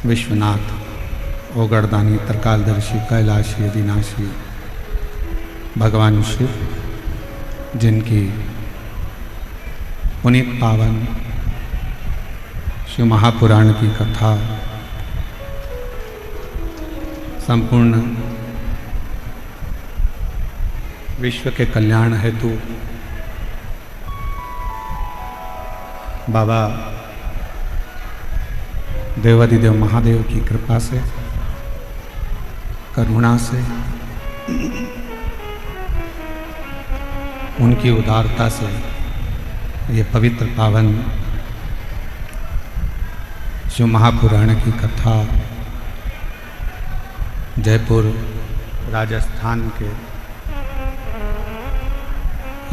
विश्वनाथ, ओगड़दानी, त्रिकालदर्शी, कैलाशी, अविनाशी भगवान शिव, जिनकी पुनीत पावन शिव महापुराण की कथा संपूर्ण विश्व के कल्याण हेतु बाबा देवादिदेव महादेव की कृपा से, करुणा से, उनकी उदारता से ये पवित्र पावन शिव महापुराण की कथा जयपुर राजस्थान के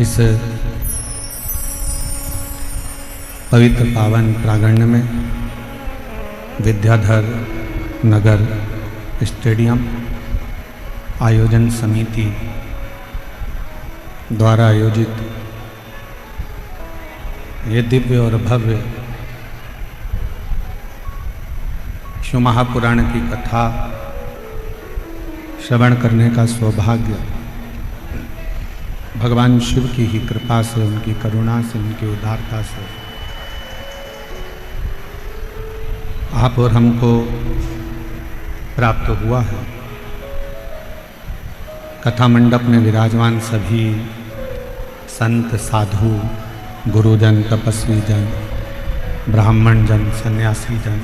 इस पवित्र पावन प्रांगण में विद्याधर नगर स्टेडियम आयोजन समिति द्वारा आयोजित ये दिव्य और भव्य शिव महापुराण की कथा श्रवण करने का सौभाग्य भगवान शिव की ही कृपा से, उनकी करुणा से, उनकी उदारता से आप और हमको प्राप्त हुआ है। कथा मंडप में विराजमान सभी संत, साधु, गुरुजन, तपस्वी जन, ब्राह्मण जन, सन्यासी जन,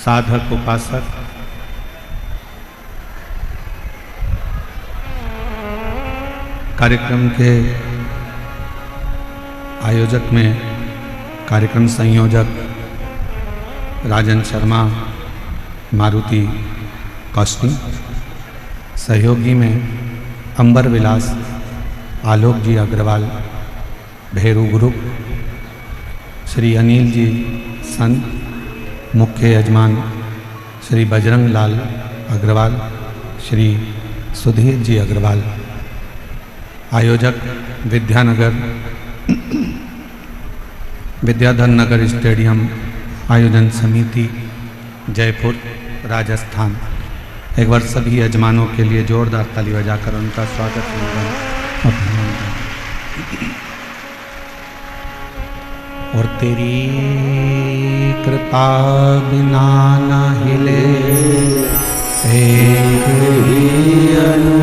साधक, उपासक, कार्यक्रम के आयोजक में कार्यक्रम संयोजक राजन शर्मा, मारुति कॉस्टिंग, सहयोगी में अंबर विलास, आलोक जी अग्रवाल, भैरू ग्रुप, श्री अनिल जी संत, मुख्य यजमान श्री बजरंग लाल अग्रवाल, श्री सुधीर जी अग्रवाल, आयोजक विद्याधर नगर स्टेडियम आयोजन समिति जयपुर राजस्थान। एक बार सभी यजमानों के लिए जोरदार ताली बजाकर उनका स्वागत और तेरी कृपा बिना न हिले एक ही अनु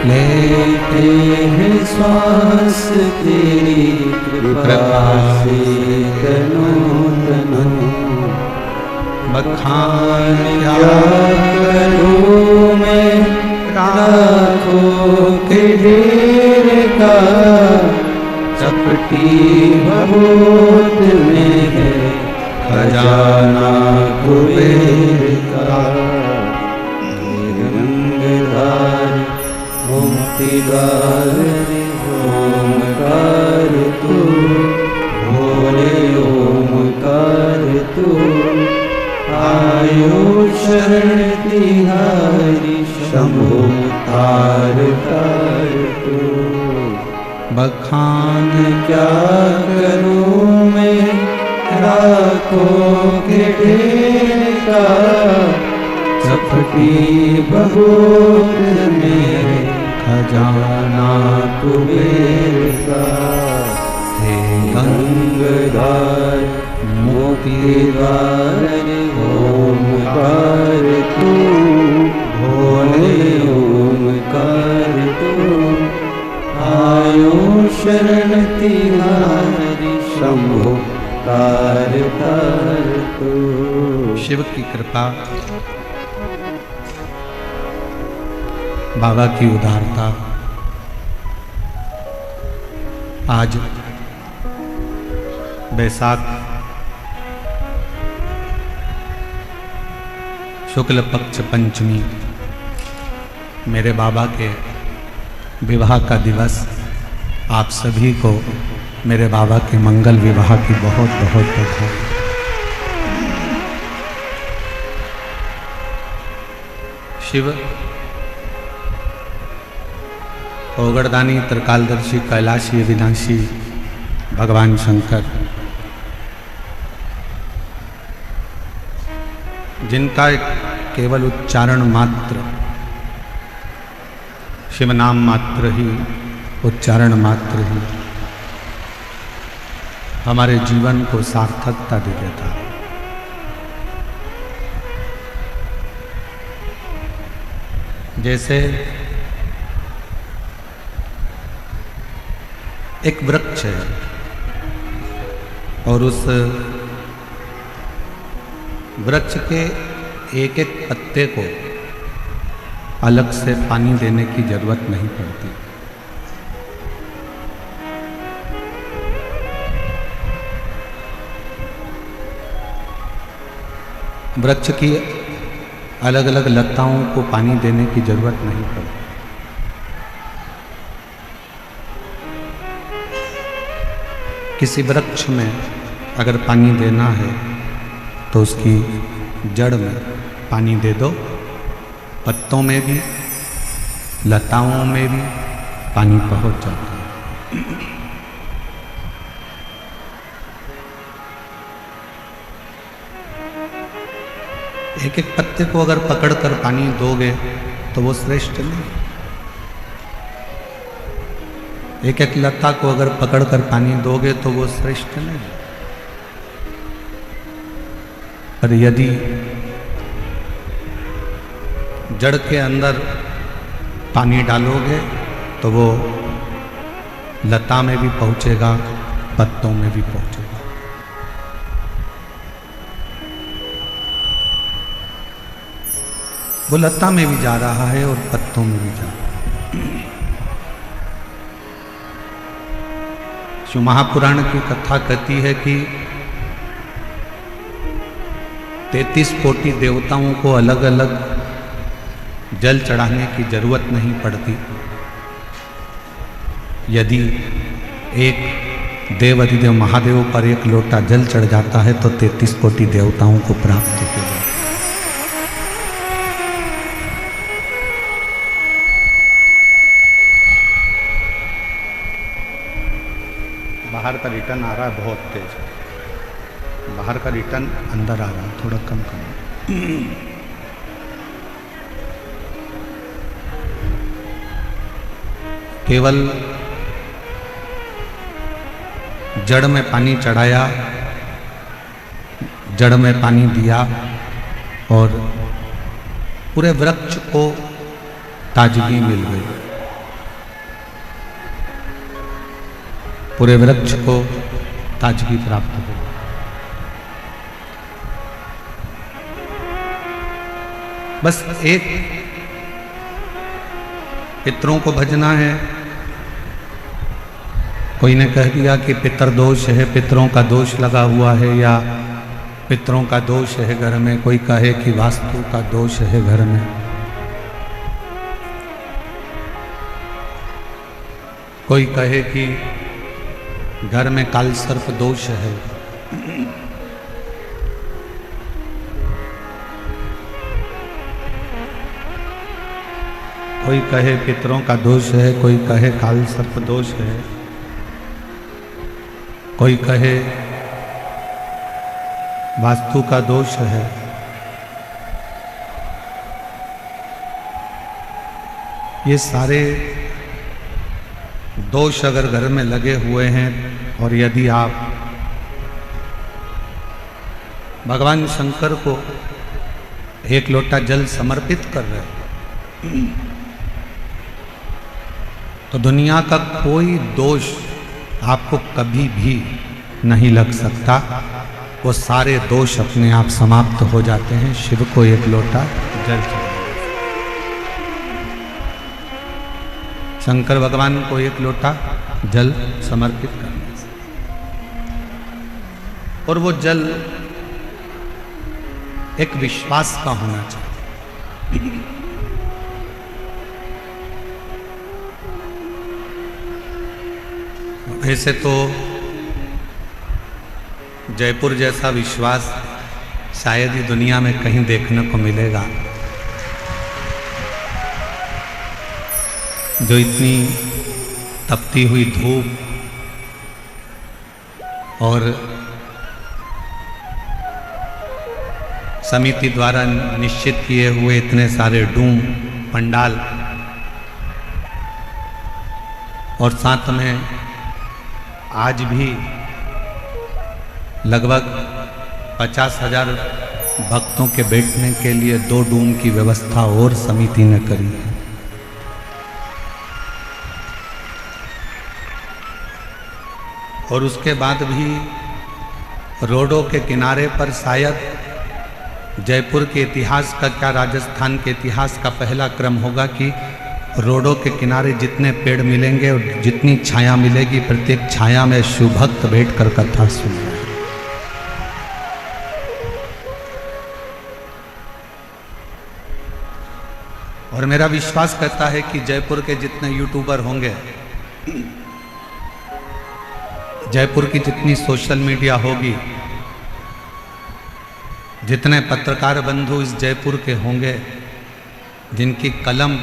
लेते हैं श्वास तेरी कृपा से तनो तनो बखान क्या करूं मैं राखों के ढेर का चपटी बहुत में है खजाना कुबेर का रंगदार मुक्तिदार ओमकार तू भोले ओमकार तू आयो शरण तिहारी शंभो तार तार तू बखान क्या करूं मैं राखों के ढेर का चपटी बहुत मेरे खजाना कुबेर का हे गंगाधर मोतीदार ओमकार तू भोले ओमकार तू आयो शरण तिहारी शंभो तार तार तू। शिव की कृपा, बाबा की उदारता आज बैसाख शुक्ल पक्ष पंचमी मेरे बाबा के विवाह का दिवस, आप सभी को मेरे बाबा के मंगल विवाह की बहुत बहुत बधाई। शिव ओगड़दानी, त्रिकालदर्शी, कैलाशी, अविनाशी भगवान शंकर जिनका केवल उच्चारण मात्र, शिव नाम मात्र ही, उच्चारण मात्र ही हमारे जीवन को सार्थकता दे देता है। जैसे एक वृक्ष है और उस वृक्ष के एक एक पत्ते को अलग से पानी देने की जरूरत नहीं पड़ती। वृक्ष की अलग अलग लताओं को पानी देने की जरूरत नहीं पड़ती। किसी वृक्ष में अगर पानी देना है तो उसकी जड़ में पानी दे दो, पत्तों में भी, लताओं में भी पानी पहुंच जाता है। एक एक पत्ते को अगर पकड़कर पानी दोगे तो वो श्रेष्ठ नहीं। एक एक लता को अगर पकड़कर पानी दोगे तो वो श्रेष्ठ नहीं। पर यदि जड़ के अंदर पानी डालोगे तो वो लता में भी पहुंचेगा, पत्तों में भी पहुंचेगा। वो लता में भी जा रहा है और पत्तों में भी जा रहा है। शिव महापुराण की कथा कहती है कि 33 कोटि देवताओं को अलग अलग जल चढ़ाने की जरूरत नहीं पड़ती। यदि एक देवाधिदेव महादेव पर एक लोटा जल चढ़ जाता है तो 33 कोटि देवताओं को प्राप्त हो जाता है। बाहर का रिटर्न आ रहा है बहुत तेज। बाहर का रिटर्न अंदर आ रहा है, थोड़ा कम कम। केवल जड़ में पानी चढ़ाया, जड़ में पानी दिया और पूरे वृक्ष को ताजगी मिल गई, पूरे वृक्ष को ताजगी प्राप्त हो। बस एक पितरों को भजना है। कोई ने कह दिया कि पितर दोष है, पितरों का दोष लगा हुआ है, या पितरों का दोष है घर में। कोई कहे कि वास्तु का दोष है घर में। कोई कहे कि घर में काल सर्प दोष है। कोई कहे पितरों का दोष है, कोई कहे काल सर्प दोष है, कोई कहे वास्तु का दोष है। ये सारे दोष अगर घर में लगे हुए हैं और यदि आप भगवान शंकर को एक लोटा जल समर्पित कर रहे हैं तो दुनिया का कोई दोष आपको कभी भी नहीं लग सकता। वो सारे दोष अपने आप समाप्त हो जाते हैं शिव को एक लोटा जल चढ़ाने। शंकर भगवान को एक लोटा जल समर्पित करने से, और वो जल एक विश्वास का होना चाहिए। वैसे तो जयपुर जैसा विश्वास शायद ही दुनिया में कहीं देखने को मिलेगा, जो इतनी तपती हुई धूप और समिति द्वारा निश्चित किए हुए इतने सारे डूम पंडाल और साथ में आज भी लगभग 50,000 भक्तों के बैठने के लिए 2 डूम की व्यवस्था और समिति ने करी है। और उसके बाद भी रोडों के किनारे पर शायद जयपुर के इतिहास का क्या राजस्थान के इतिहास का पहला क्रम होगा कि रोडों के किनारे जितने पेड़ मिलेंगे और जितनी छाया मिलेगी, प्रत्येक छाया में शिव भक्त बैठकर कथा सुन रहे हैं। और मेरा विश्वास करता है कि जयपुर के जितने यूट्यूबर होंगे, जयपुर की जितनी सोशल मीडिया होगी, जितने पत्रकार बंधु इस जयपुर के होंगे, जिनकी कलम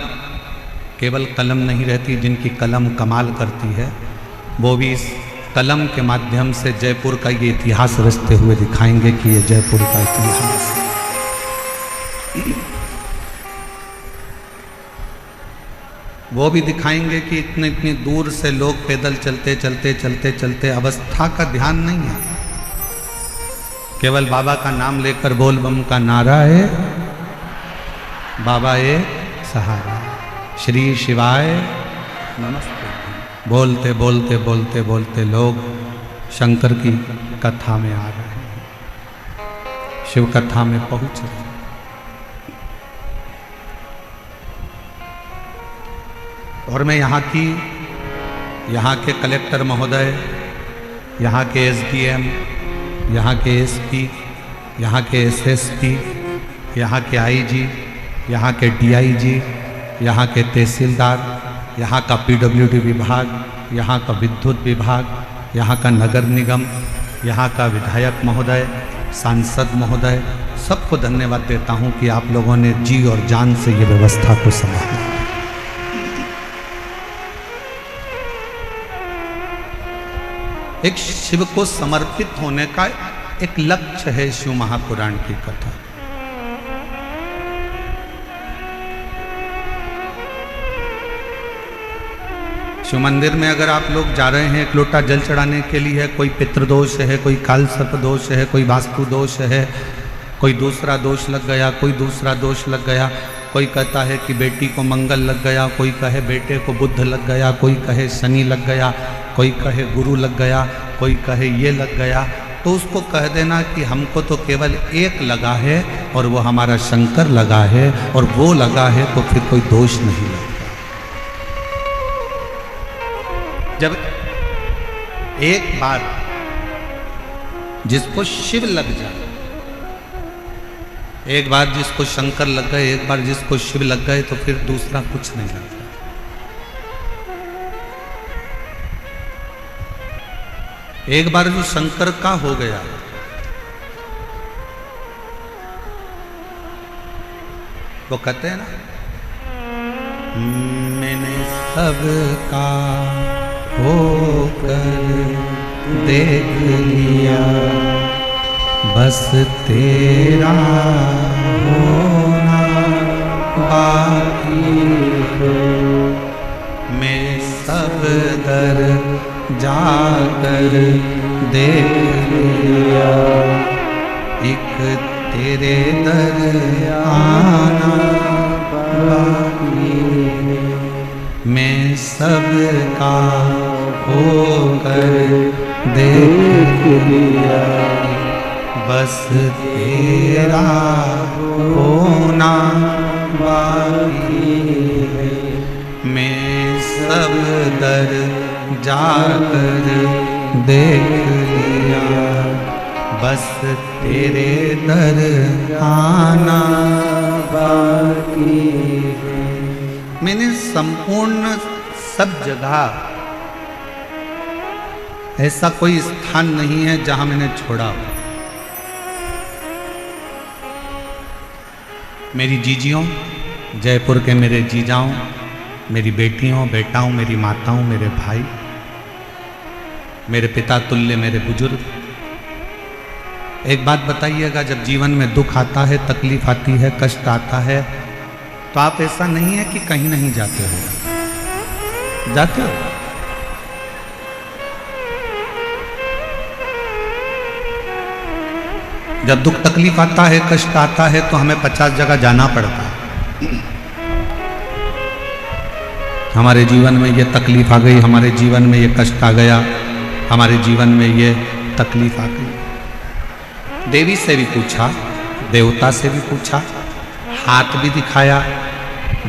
केवल कलम नहीं रहती, जिनकी कलम कमाल करती है, वो भी इस कलम के माध्यम से जयपुर का ये इतिहास रचते हुए दिखाएंगे कि ये जयपुर का इतिहास है। वो भी दिखाएंगे कि इतनी दूर से लोग पैदल चलते अवस्था का ध्यान नहीं है, केवल बाबा का नाम लेकर बोल बम का नारा है, बाबा ए सहारा, श्री शिवाय नमस्ते। बोलते बोलते बोलते बोलते लोग शंकर की कथा में आ रहे हैं, शिव कथा में पहुंच रहे हैं। और मैं यहाँ के कलेक्टर महोदय, यहाँ के एसडीएम, यहाँ के एसपी, यहाँ के एसएसपी, यहाँ के आईजी, यहाँ के डीआईजी, यहाँ के तहसीलदार, यहाँ का पीडब्ल्यूडी विभाग, यहाँ का विद्युत विभाग, यहाँ का नगर निगम, यहाँ का विधायक महोदय, सांसद महोदय, सबको धन्यवाद देता हूँ कि आप लोगों ने जी और जान से ये व्यवस्था को संभाला। एक शिव को समर्पित होने का एक लक्ष्य है शिव महापुराण की कथा। शिव मंदिर में अगर आप लोग जा रहे हैं एक लोटा जल चढ़ाने के लिए, कोई पितृदोष है, कोई काल सर्प दोष है, कोई वास्तु दोष है, कोई दूसरा दोष लग गया, कोई दूसरा दोष लग गया, कोई कहता है कि बेटी को मंगल लग गया, कोई कहे बेटे को बुध लग गया, कोई कहे शनि लग गया, कोई कहे गुरु लग गया, कोई कहे ये लग गया, तो उसको कह देना कि हमको तो केवल एक लगा है और वो हमारा शंकर लगा है, और वो लगा है तो फिर कोई दोष नहीं लगता। जब एक बार जिसको शिव लग जाए, एक बार जिसको शंकर लग गए, एक बार जिसको शिव लग गए, तो फिर दूसरा कुछ नहीं लगता। एक बार जो शंकर का हो गया, वो कहते हैं ना, मैंने सबका होकर देख लिया, बस तेरा होना बाकी है, मैं सब दर जाकर देख लिया, एक तेरे दर आना बाकी है, मैं सबका होकर देख लिया, बस तेरा होना बाकी है, मैं सब दर जाकर देख लिया, बस तेरे दर आना बाकी है। मैंने संपूर्ण सब जगह, ऐसा कोई स्थान नहीं है जहां मैंने छोड़ा। मेरी जीजियों, जयपुर के मेरे जीजाओं, मेरी बेटियों, बेटाओं, मेरी माताओं, मेरे भाई, मेरे पिता तुल्य मेरे बुजुर्ग, एक बात बताइएगा, जब जीवन में दुख आता है, तकलीफ आती है, कष्ट आता है, तो आप ऐसा नहीं है कि कहीं नहीं जाते हो, जाते हो। जब दुख तकलीफ आता है, कष्ट आता है, तो हमें 50 जगह जाना पड़ता है। हमारे जीवन में ये तकलीफ आ गई, हमारे जीवन में ये कष्ट आ गया, हमारे जीवन में ये तकलीफ आ गई। देवी से भी पूछा, देवता से भी पूछा, हाथ भी दिखाया,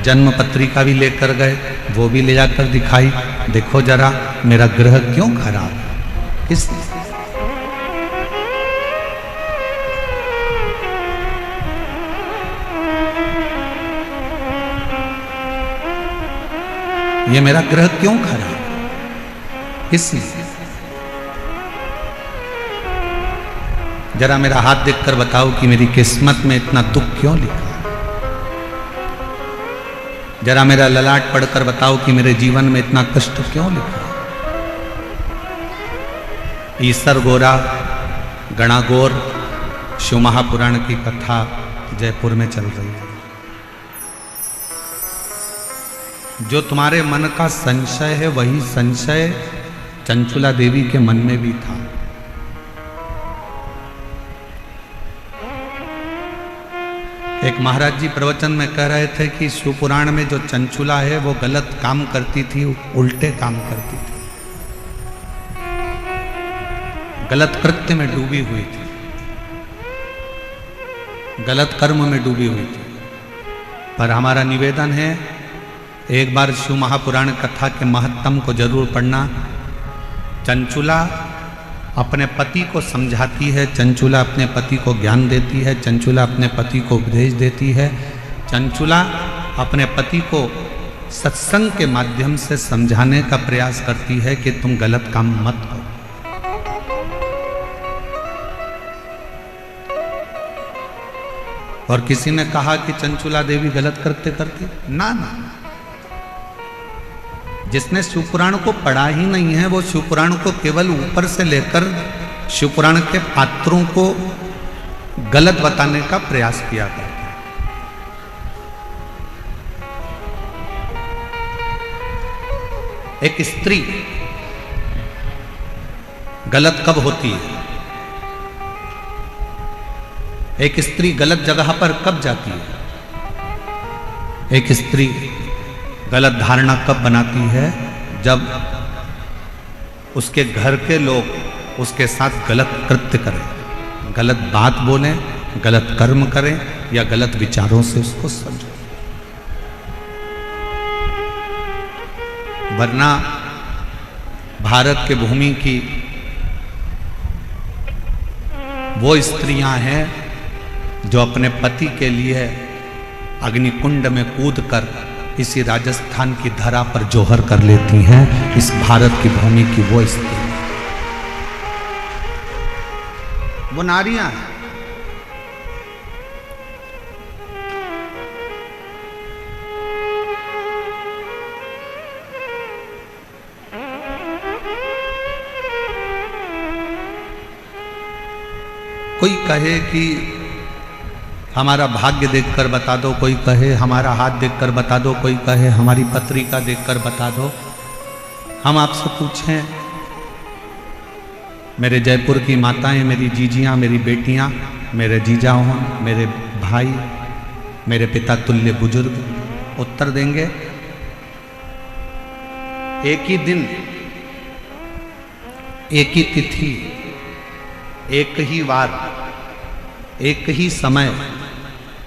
जन्म पत्रिका भी लेकर गए, वो भी ले जाकर दिखाई, देखो जरा मेरा ग्रह क्यों खराब है, इसलिए। ये मेरा ग्रह क्यों खराब है, इसलिए। जरा मेरा हाथ देखकर बताओ कि मेरी किस्मत में इतना दुख क्यों लिखा। जरा मेरा ललाट पढ़कर बताओ कि मेरे जीवन में इतना कष्ट क्यों लिखा। ईसर गोरा गणागोर शिव महापुराण की कथा जयपुर में चल रही है। जो तुम्हारे मन का संशय है, वही संशय चंचुला देवी के मन में भी था। एक महाराज जी प्रवचन में कह रहे थे कि शिव पुराण में जो चंचुला है वो गलत काम करती थी, उल्टे काम करती थी, गलत कृत्य में डूबी हुई थी, गलत कर्म में डूबी हुई थी। पर हमारा निवेदन है, एक बार शिव महापुराण कथा के महत्तम को जरूर पढ़ना। चंचुला अपने पति को समझाती है, चंचुला अपने पति को ज्ञान देती है, चंचुला अपने पति को उपदेश देती है, चंचुला अपने पति को सत्संग के माध्यम से समझाने का प्रयास करती है कि तुम गलत काम मत करो। और किसी ने कहा कि चंचुला देवी गलत करते करती, ना ना, जिसने शिवपुराण को पढ़ा ही नहीं है वो शिवपुराण को केवल ऊपर से लेकर शिवपुराण के पात्रों को गलत बताने का प्रयास किया करता है। एक स्त्री गलत कब होती है, एक स्त्री गलत जगह पर कब जाती है, एक स्त्री गलत धारणा कब बनाती है, जब उसके घर के लोग उसके साथ गलत कृत्य करें, गलत बात बोलें, गलत कर्म करें या गलत विचारों से उसको समझें। वरना भारत के भूमि की वो स्त्रियां हैं जो अपने पति के लिए अग्निकुंड में कूदकर इसी राजस्थान की धरा पर जोहर कर लेती हैं। इस भारत की भूमि की वो स्त्री, वो नारियां हैं। कोई कहे कि हमारा भाग्य देखकर बता दो, कोई कहे हमारा हाथ देखकर बता दो, कोई कहे हमारी पत्रिका देखकर बता दो। हम आपसे पूछें, मेरे जयपुर की माताएं, मेरी जीजियां, मेरी बेटियां, मेरे जीजा हों, मेरे भाई, मेरे पिता तुल्य बुजुर्ग उत्तर देंगे। एक ही दिन, एक ही तिथि, एक ही वार, एक ही समय,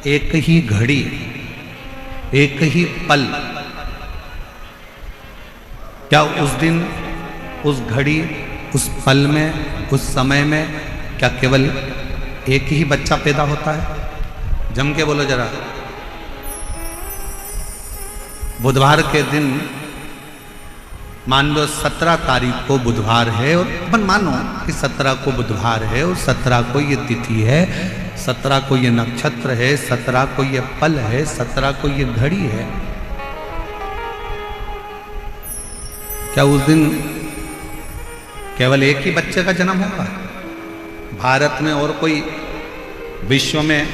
एक ही घड़ी, एक ही पल, क्या उस दिन, उस घड़ी, उस पल में, उस समय में क्या केवल एक ही बच्चा पैदा होता है? जम के बोलो जरा। बुधवार के दिन मान लो 17 तारीख को बुधवार है, और अपन मानो कि 17 को बुधवार है और 17 को ये तिथि है, 17 को ये नक्षत्र है, 17 को ये पल है, 17 को ये घड़ी है। क्या उस दिन केवल एक ही बच्चे का जन्म होगा? भारत में और कोई विश्व में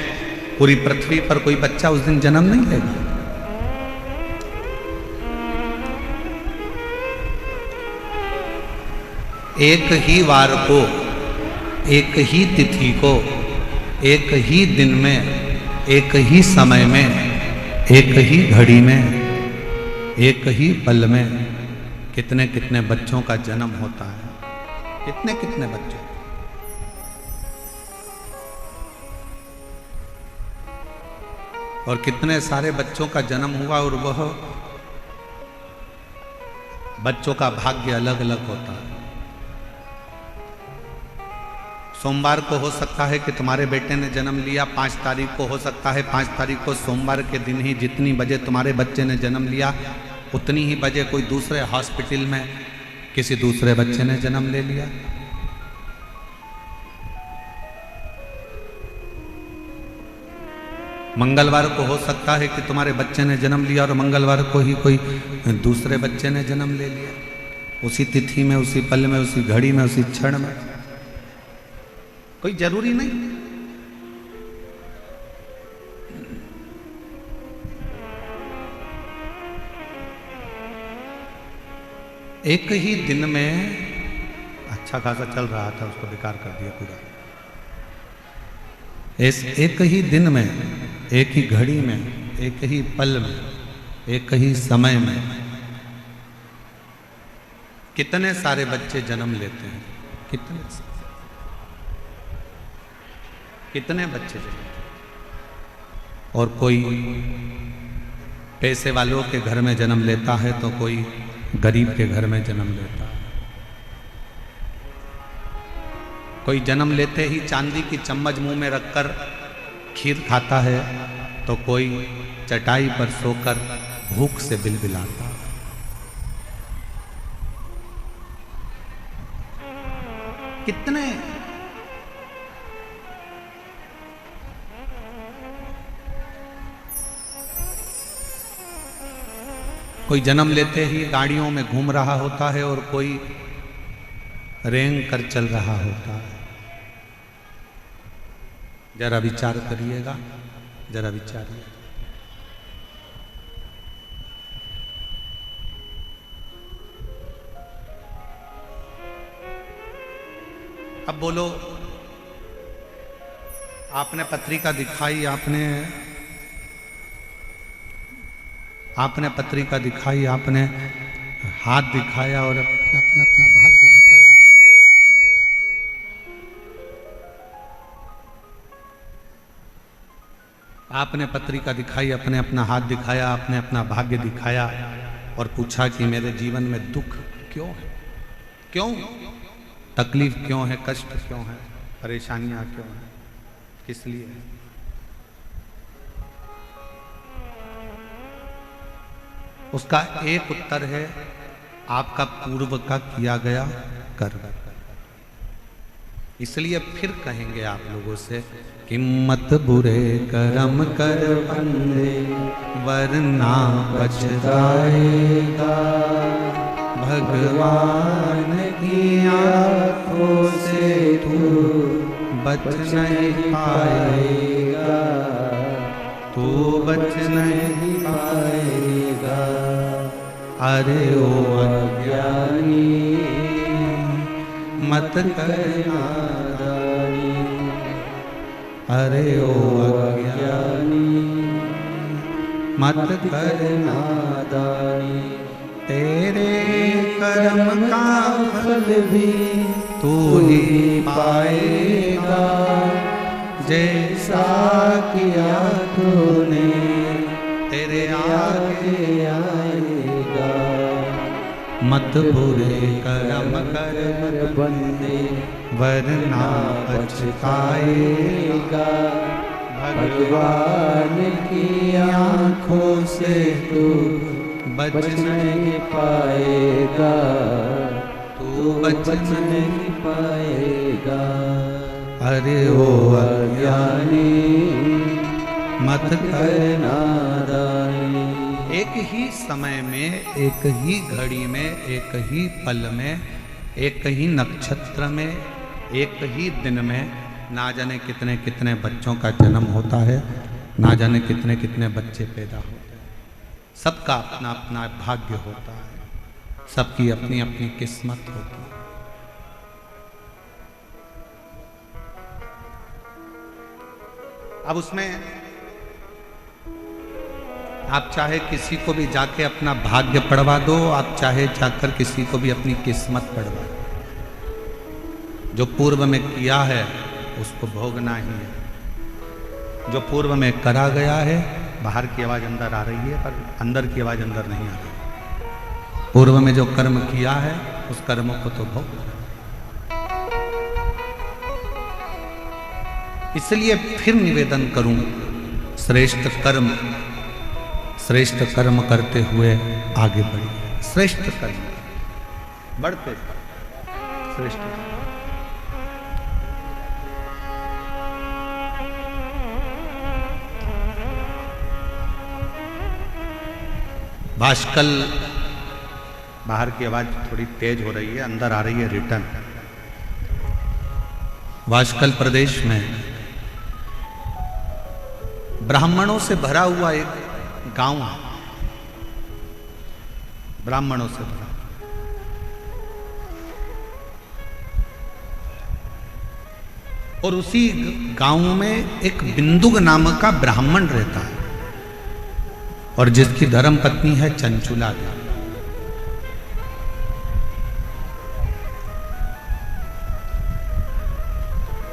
पूरी पृथ्वी पर कोई बच्चा उस दिन जन्म नहीं लेगा। एक ही वार को, एक ही तिथि को, एक ही दिन में, एक ही समय में, एक ही घड़ी में, एक ही पल में कितने कितने बच्चों का जन्म होता है। कितने कितने बच्चों, और कितने सारे बच्चों का जन्म हुआ, और वह बच्चों का भाग्य अलग अलग होता है। सोमवार को हो सकता है कि तुम्हारे बेटे ने जन्म लिया, 5 तारीख को हो सकता है, 5 तारीख को सोमवार के दिन ही जितनी बजे तुम्हारे बच्चे ने जन्म लिया उतनी ही बजे कोई दूसरे हॉस्पिटल में किसी दूसरे बच्चे ने जन्म ले लिया। मंगलवार को हो सकता है कि तुम्हारे बच्चे ने जन्म लिया और मंगलवार को ही कोई दूसरे बच्चे ने जन्म ले लिया, उसी तिथि में, उसी पल में, उसी घड़ी में, उसी क्षण में। कोई जरूरी नहीं। एक ही दिन में अच्छा खासा चल रहा था, उसको बेकार कर दिया पूरा। एक ही दिन में, एक ही घड़ी में, एक ही पल में, एक ही समय में कितने सारे बच्चे जन्म लेते हैं। कितने बच्चे जन्म, और कोई पैसे वालों के घर में जन्म लेता है तो कोई गरीब के घर में जन्म लेता है। कोई जन्म लेते ही चांदी की चम्मच मुंह में रखकर खीर खाता है तो कोई चटाई पर सोकर भूख से बिलबिलाता है। कितने कोई जन्म लेते ही गाड़ियों में घूम रहा होता है और कोई रेंग कर चल रहा होता है। जरा विचार करिएगा, जरा विचारिए। अब बोलो, आपने पत्रिका दिखाई, आपने पत्रिका दिखाई, आपने हाथ दिखाया और अपना अपना भाग्य बताया। आपने पत्रिका दिखाई, अपने अपना हाथ दिखाया, आपने अपना भाग्य दिखाया और पूछा कि मेरे जीवन में दुख क्यों है, क्यों तकलीफ क्यों है, कष्ट क्यों है, परेशानियां क्यों है, किस लिए है। उसका एक उत्तर है आपका पूर्व का किया गया कर्म। इसलिए फिर कहेंगे आप लोगों से कि मत बुरे कर्म कर बंदे वरना पछताएगा, भगवान की आंखों से तू बच नहीं पाएगा, तू बच नहीं पाएगा। अरे ओ अज्ञानी मत कर नादानी, अरे ओ अज्ञानी मत कर नादानी। तेरे कर्म का फल भी तू ही पाएगा, जैसा किया तूने तेरे आगे आएगा। मत बुरे कर्म कर बंदे वरना पछताएगा, भगवान की आंखों से तू बच नहीं पाएगा, तू बच नहीं पाएगा। अरे ओ अज्ञानी मत कर नादानी। एक ही समय में, एक ही घड़ी में, एक ही पल में, एक ही नक्षत्र में, एक ही दिन में ना जाने कितने कितने बच्चों का जन्म होता है, ना जाने कितने कितने बच्चे पैदा होते हैं। सबका अपना अपना भाग्य होता है, सबकी अपनी अपनी किस्मत होती है। अब उसमें आप चाहे किसी को भी जाके अपना भाग्य पढ़वा दो, आप चाहे जाकर किसी को भी अपनी किस्मत पढ़वा दो, जो पूर्व में किया है उसको भोगना ही है। जो पूर्व में करा गया है, बाहर की आवाज अंदर आ रही है पर अंदर की आवाज अंदर नहीं आ रही। पूर्व में जो कर्म किया है उस कर्मों को तो भोग। इसलिए फिर निवेदन करूं, श्रेष्ठ कर्म करते हुए आगे बढ़िए। श्रेष्ठ कर्म बढ़ते श्रेष्ठ। भास्कल, बाहर की आवाज थोड़ी तेज हो रही है, अंदर आ रही है रिटर्न। भास्कल प्रदेश में ब्राह्मणों से भरा हुआ एक गांव है, ब्राह्मणों से भरा। और उसी गांव में एक बिंदुक नामक का ब्राह्मण रहता है और जिसकी धर्म पत्नी है चंचुला देवी।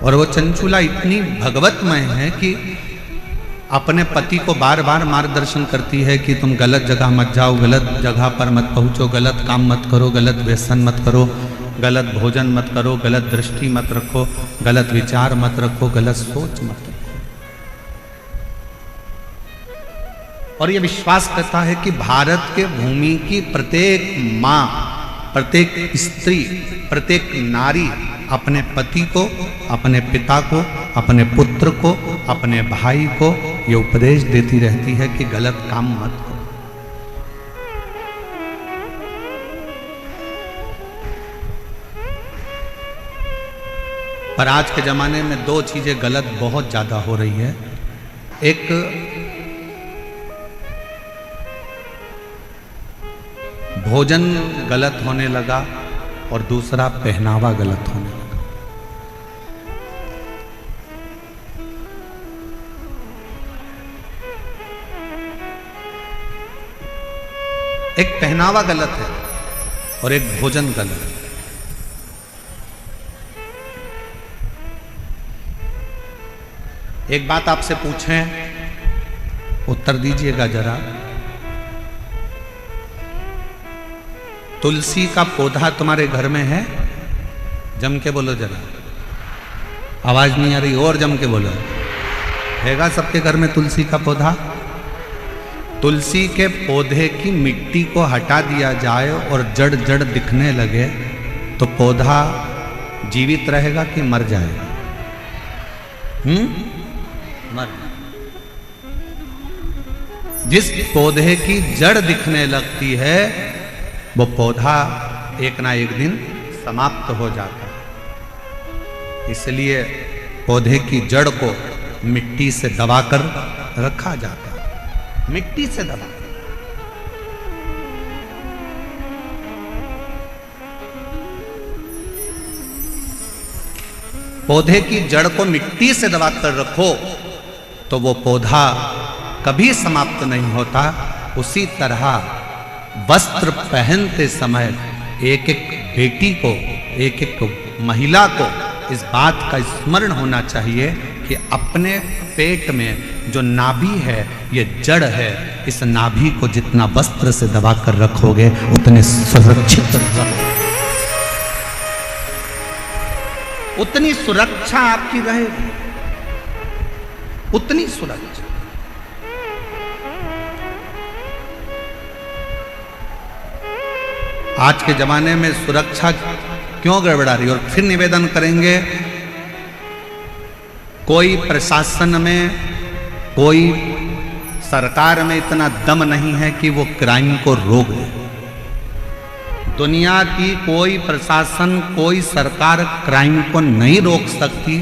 और वो चंचुला इतनी भगवतमय है कि अपने पति को बार बार मार्गदर्शन करती है कि तुम गलत जगह मत जाओ, गलत जगह पर मत पहुंचो, गलत काम मत करो, गलत व्यसन मत करो, गलत भोजन मत करो, गलत दृष्टि मत रखो, गलत विचार मत रखो, गलत सोच मत रखो। और ये विश्वास करता है कि भारत के भूमि की प्रत्येक माँ, प्रत्येक स्त्री, प्रत्येक नारी अपने पति को, अपने पिता को, अपने पुत्र को, अपने भाई को ये उपदेश देती रहती है कि गलत काम मत करो। पर आज के जमाने में दो चीजें गलत बहुत ज्यादा हो रही है। एक भोजन गलत होने लगा और दूसरा पहनावा गलत होने लगा। एक पहनावा गलत है और एक भोजन गलत है। एक बात आपसे पूछें, उत्तर दीजिएगा जरा। तुलसी का पौधा तुम्हारे घर में है? जम के बोलो जरा, आवाज नहीं आ रही, और जम के बोलो। हैगा सबके घर में तुलसी का पौधा? तुलसी के पौधे की मिट्टी को हटा दिया जाए और जड़ जड़ दिखने लगे तो पौधा जीवित रहेगा कि मर जाएगा? मर। जिस पौधे की जड़ दिखने लगती है वो पौधा एक ना एक दिन समाप्त हो जाता है। इसलिए पौधे की जड़ को मिट्टी से दबाकर रखा जाता है, मिट्टी से दबा। पौधे की जड़ को मिट्टी से दबाकर रखो तो वो पौधा कभी समाप्त नहीं होता। उसी तरह वस्त्र पहनते समय एक एक बेटी को, एक एक महिला को इस बात का स्मरण होना चाहिए कि अपने पेट में जो नाभि है ये जड़ है। इस नाभि को जितना वस्त्र से दबाकर रखोगे उतने सुरक्षित रहोगे, उतनी सुरक्षा आपकी रहेगी, उतनी सुरक्षा। आज के जमाने में सुरक्षा क्यों गड़बड़ा रही? और फिर निवेदन करेंगे, कोई प्रशासन में, कोई सरकार में इतना दम नहीं है कि वो क्राइम को रोक दे। दुनिया की कोई प्रशासन, कोई सरकार क्राइम को नहीं रोक सकती,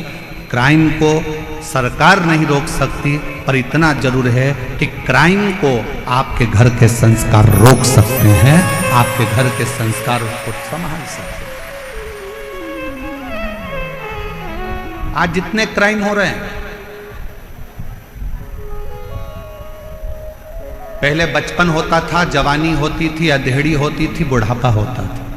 क्राइम को सरकार नहीं रोक सकती, पर इतना जरूर है कि क्राइम को आपके घर के संस्कार रोक सकते हैं, आपके घर के संस्कार को संभाल सकते हैं। आज जितने क्राइम हो रहे हैं, पहले बचपन होता था, जवानी होती थी, अधेड़ी होती थी, बुढ़ापा होता था।